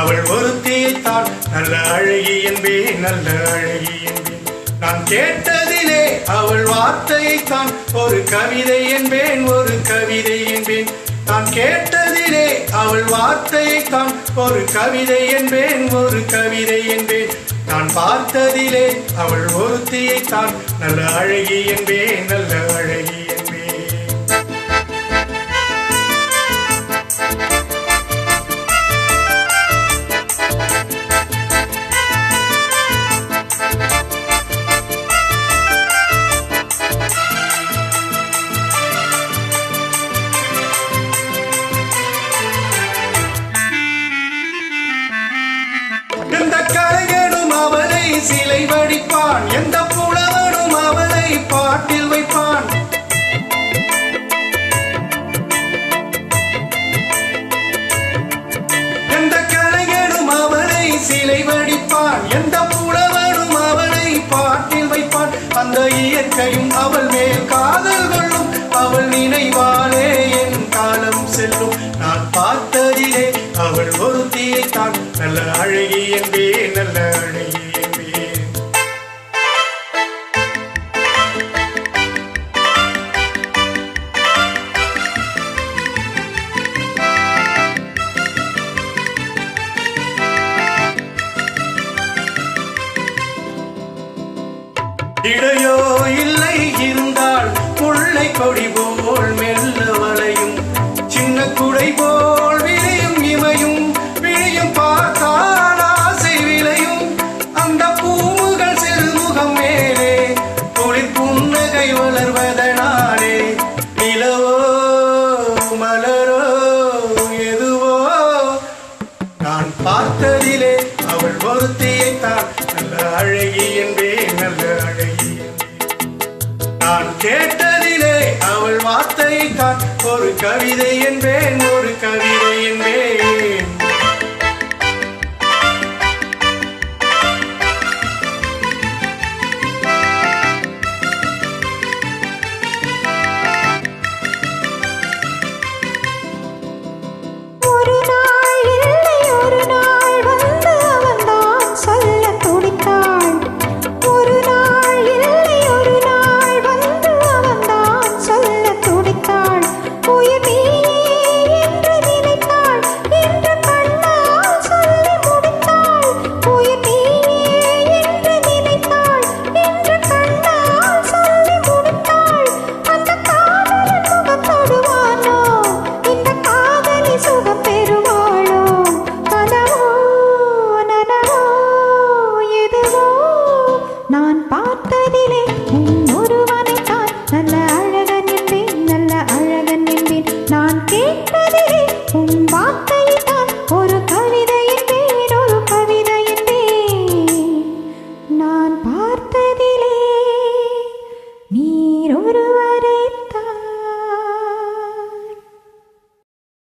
அவள் ஒருத்தியைத்தான் நல்ல அழகி என்பேன், நல்ல அழகி என்பேன். நான் கேட்டதிலே அவள் வார்த்தையைத்தான் ஒரு கவிதை என்பேன், ஒரு கவிதை என்பேன். நான் கேட்டதிலே அவள் வார்த்தையைத்தான் ஒரு கவிதை என்பேன், ஒரு கவிதை என்பேன். நான் பார்த்ததிலே அவள் ஒருத்தியைத்தான் நல்ல அழகி என்பேன், நல்ல அழகி என்பேன். எந்த கலைஞனும் அவளை சிலை வடிப்பான், எந்த புலவனும் அவளை பாட்டில் வைப்பான். எந்த கலைஞனும் அவளை சிலை வடிப்பான், எந்த புலவனும் அவளை பாட்டில் வைப்பான். அந்த இயற்கையும் அவள் மேல் காதல் கொள்ளும், அவள் நினைவாலே என் காலம் செல்லும். நான் பார்த்ததிலே அவள் ஒருத்தியைத்தான் நல்ல அழகி என்பேன், நல்ல அழகி என்பேன். இடையோ இல்லை இருந்தால் முல்லை கொடி போல் மெல்ல வளையும், சின்ன குடை போல் விளையும் இமையும், விழியும் பார்த்தால் ஆசை விளையும். அந்த பூமுகள் சிறுமுகம் மேலே குளிர் புன்னகை வளர்வதனாலே நிலவோ மலரோ எதுவோ நான் பார்த்ததிலே அவள் ஒருத்தியைத்தான் நல்ல அழகி என்பேன், நல்ல அழகி. நான் கேட்டதிலே அவள் வார்த்தையைத்தான் ஒரு கவிதை என்பேன், ஒரு கவிதை என்பேன்.